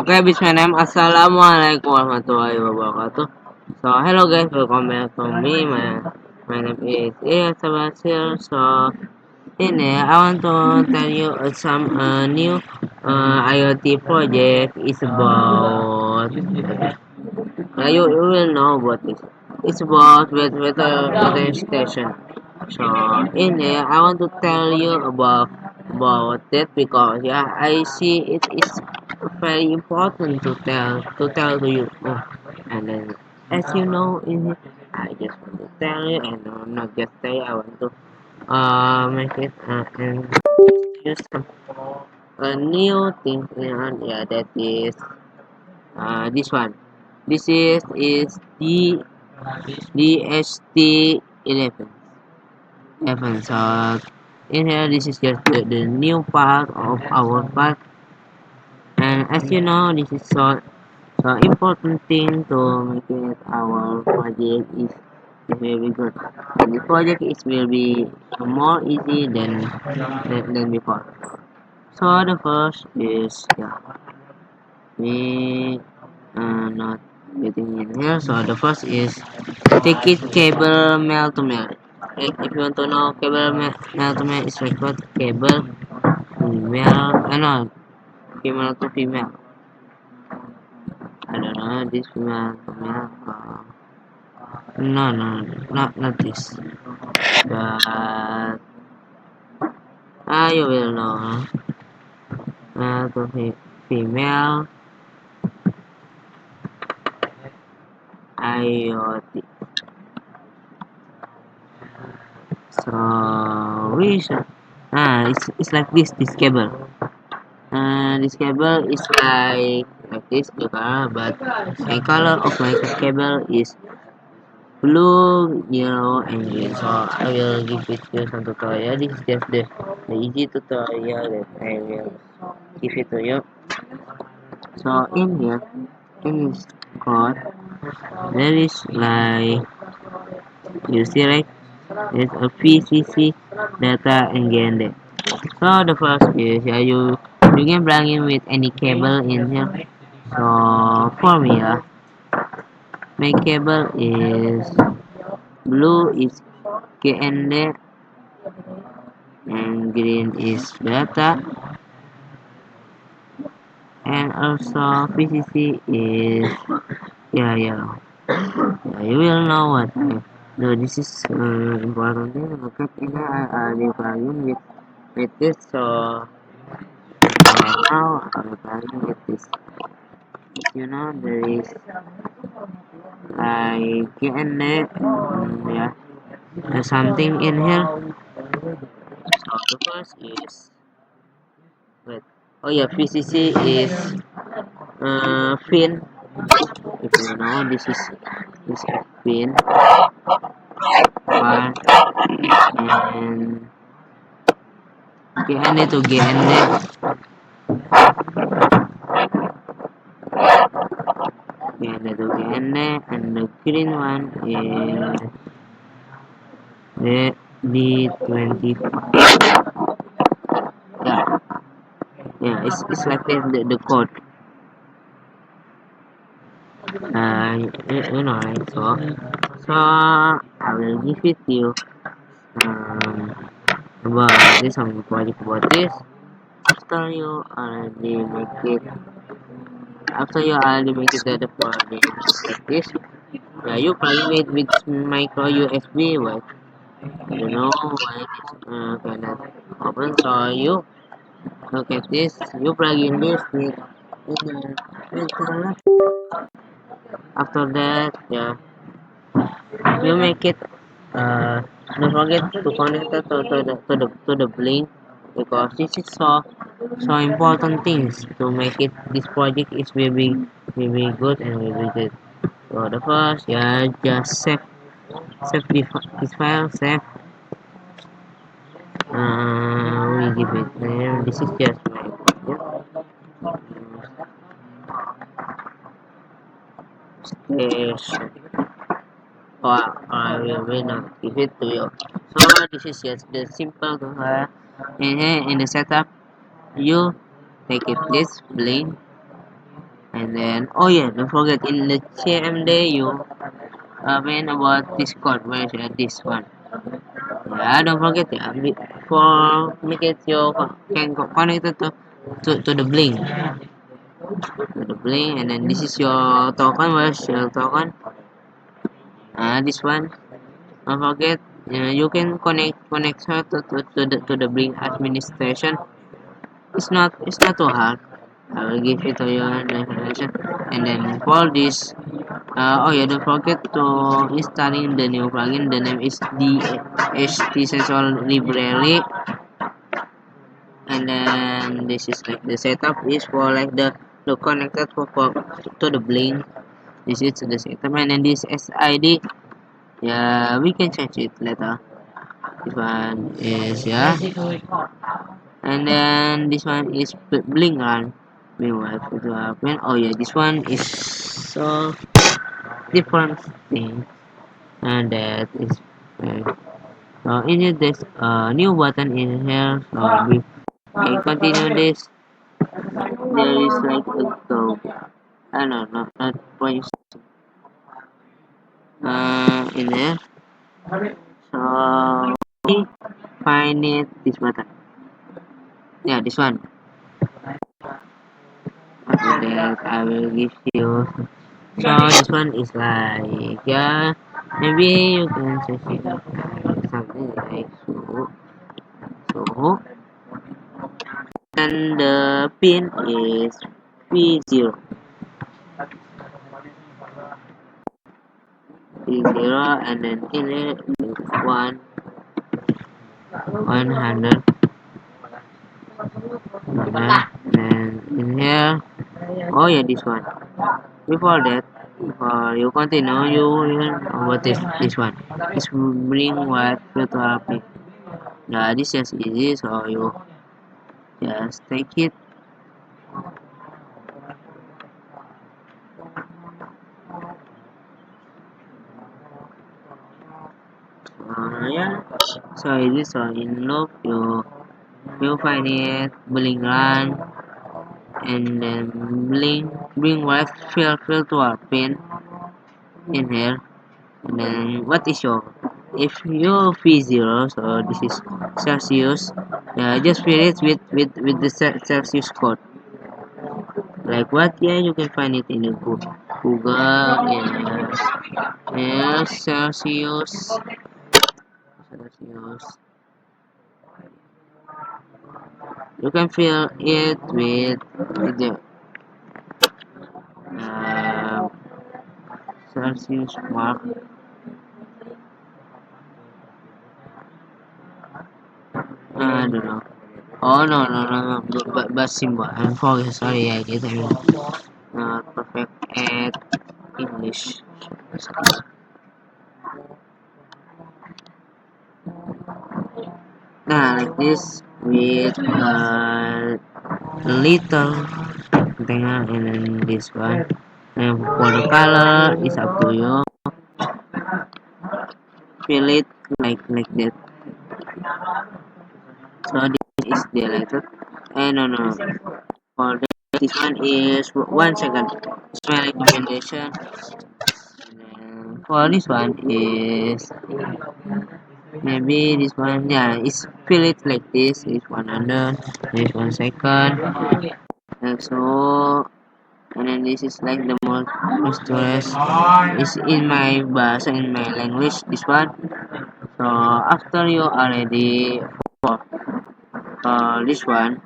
Okay, bismillahirrahmanirrahim. Assalamualaikum warahmatullahi wabarakatuh. So, hello guys, welcome back to me. My name is Ilyasa Bashir. So, in here, I want to tell you some new IoT project. Is about you will know about this. It's about weather station. So in here, I want to tell you about that because yeah, I see it is very important to tell to you. Oh, and then as you know in here, I just want to tell you and not just say I want to make it and use some new thing and yeah that is this one. This is the DST 11. So in here, this is just the new part of our part, and as you know, this is so important thing to make it our project is very good. And the project is will be more easy than before. So the first is yeah, we not getting in here. So the first is take it cable male to male. Okay, if you want to know cable male to male is like what cable female, no, female to female. I don't know this female to male. No, not this. But you will know. To female IOT. So which it's like this cable. This cable is like this color, but my color of my cable is blue, yellow, and green. So I will give it to you some tutorial. This is just the easy tutorial that I will give it to you. So in here, in this code, there is like you see right, there's a PCC data and GND. So the first is yeah, you can plug in with any cable in here. So for me, my cable is blue is GND and green is data, and also PCC is yeah yellow. Yeah, you will know what. No, this is important thing. Okay, ini I already plugging with this. So now I'm plugging with this. You know there is like GND, yeah, there's something in here. So the first is wait. Oh yeah, PCC is fin. If you know, this is fin one and GND to GND, GND to GND, and the green one is the D25. Yeah, yeah, it's like this, the code. You know, right? So I will give it to you. About this some project about this. After you already make it, after you already make it the project like this, yeah, you plug it with micro USB. But I don't know why it's cannot open. So you look at this. You plug in this with after that, yeah, you make it. Uh, don't forget to connect it to the blink because this is so important things to make it. This project is very good and very good. So the first, yeah, just save this file, save. We give it name. This is just my project. Station. I will not give it to you. So this is just the simple in the setup. You take it this blink And then, oh yeah, don't forget in the CMD you when about Discord version this one. Yeah, don't forget yeah, for make it you can connect it to the blink and then this is your token. Where's your token? This one. Don't forget you can connect her to the blink administration. It's not too hard. I will give it to you the information. And then for this, oh yeah, don't forget to installing the new plugin. The name is DHT Sensor Library. And then this is like the setup is for like the connected for to the blink. This is the setup, and then this SID. Yeah, we can change it later. This one is yeah, and then this one is blink run. Meanwhile, to happen. Oh yeah, this one is so different thing, and that is so in it there's a new button in here. So we continue this. There is like a go. I don't know, not voice in there. So we find it this button. Yeah, this one. After that, I will give you. So this one is like yeah, maybe you can say something like so, and the pin is P0, P0, and then in it is 100, and in here, oh yeah, this one. Before that, before you continue, you will what is this one? This will bring what virtual pick. Yeah, this is easy, so you just take it. Yeah, so easy. So in loop, you find it, blink run, and then blink bring what filter pin in here. And then what is your if you V0, so this is Celsius. Yeah, just fill it with the Celsius code. Like what? Yeah, you can find it in the Google. Yeah, Celsius. Celsius. You can fill it with the uh, Celsius mark. I don't know. Oh no, but symbol. I'm focused. Sorry, I did. I mean, not perfect at English. Nah, like this with little thing, and then this one. And for the color, it's up to you. Fill it like that. So this is the letter. No. For this one is 1 second. It's my recommendation. And for this one is maybe this one. Yeah, it's fill it like this. It's 100. This 1 second. Like so. And then this is like the most stress is in my bahasa in my language. This one. So after you are ready for this one,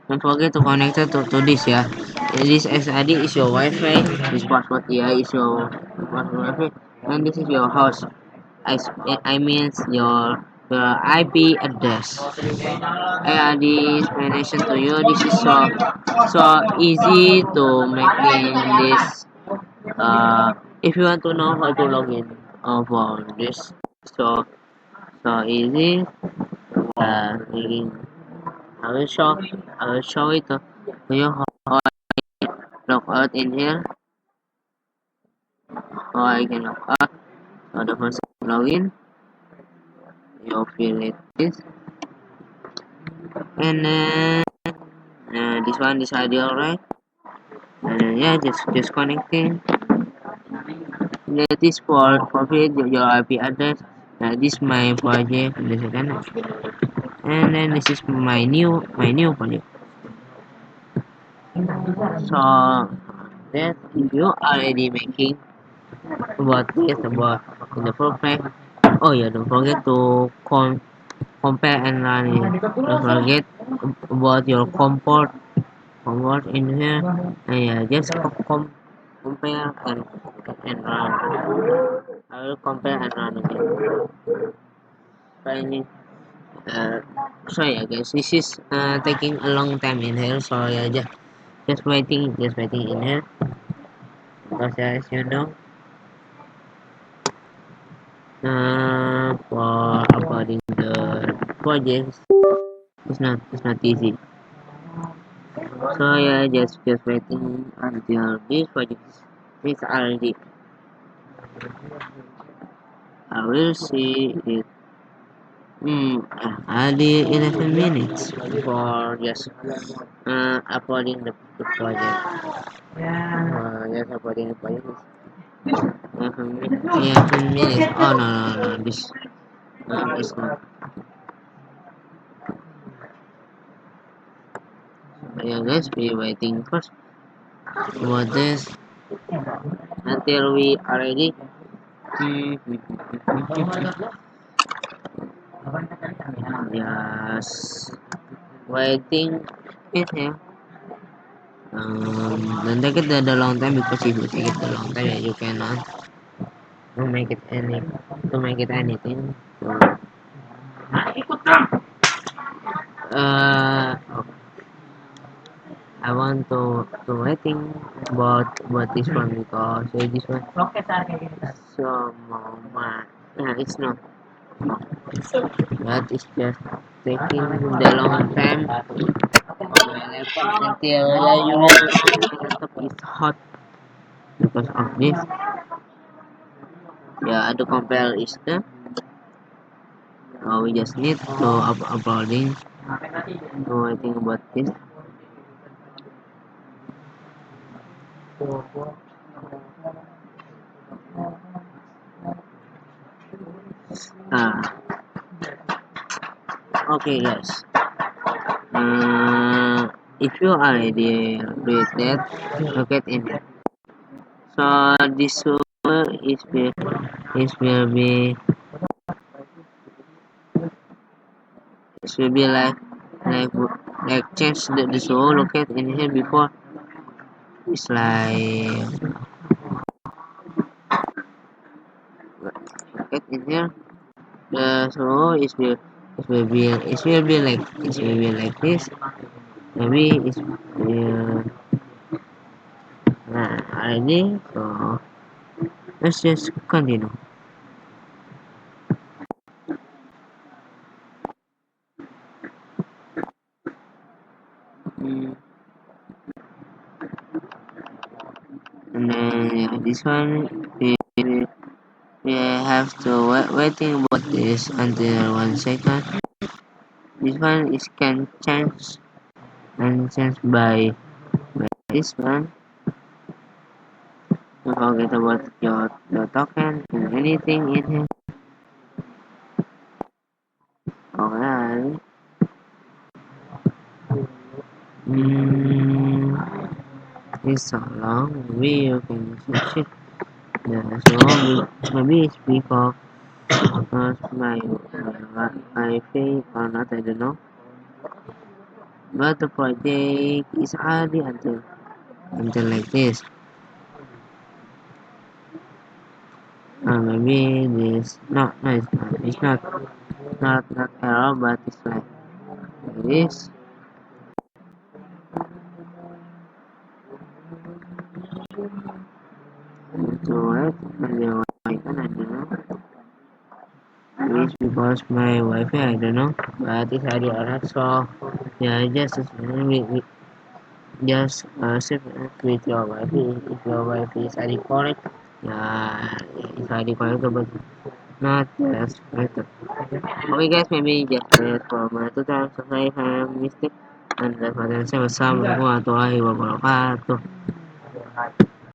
don't forget to connect it to this yeah. This SID is your Wi-Fi. This password here is your password Wi-Fi, and this is your house. I means your IP address. I add this explanation to you. This is so easy to making this. If you want to know how to log in for this, so easy. Making I will show it to you how log out in here. How I can log out. So the first login, you fill it this, and then this one is ID alright. and yeah, just connecting. That is for create your IP address. This is my project, the second, and then this is my new project. So that if you already making about this about the perfect. Oh yeah, don't forget to compare and run it. Don't forget about your comport in here. And yeah, just compare and run. I will compare and run again. Finally, uh, so yeah, guys, this is taking a long time in here. So yeah, just waiting in here because as you know, for uploading the projects, it's not easy. So yeah, just waiting until this project is already. I will see it. Only 11 minutes for just uploading the project. Just uploading the project. 11 minutes. Oh no, this is not. Yeah, guys, we waiting first about this until we are ready. Yes, waiting it here. Don't take it the long time because if you take it the long time, you cannot to make it anything. So, I want to waiting but this one because this one so yeah it's not but it's just taking the long time my laptop until yeah you know my laptop is hot because of this. Yeah, the compare is there. We just need to uploading. So I think about this. Ah, okay, guys. If you already read that, look at in it. So this will be this will be like change the show look at in here before. It's like look at in here. The show it will be like this. Maybe it's already. So let's just continue. Mm, and then yeah, this one we have to waiting about this until 1 second. This one is can change by this one. Don't forget about your token and anything in here. Alright. Mm, it's so long. Maybe you can switch it. Yeah, so maybe it's because my fake or not, I don't know. But the project is already until like this. Maybe this no it's not error but it's like this. So it and the Wi-Fi I don't know. Maybe it's because my Wi-Fi I don't know. But it's already alright. So yeah, just save it with your Wi-Fi. If your Wi-Fi is already correct, yeah, it's already correct but not just better. Okay guys, maybe just that for my tutorial. So if I have mistake and that's what I'm saying. Wassalamualaikum warahmatullahi wabarakatuh.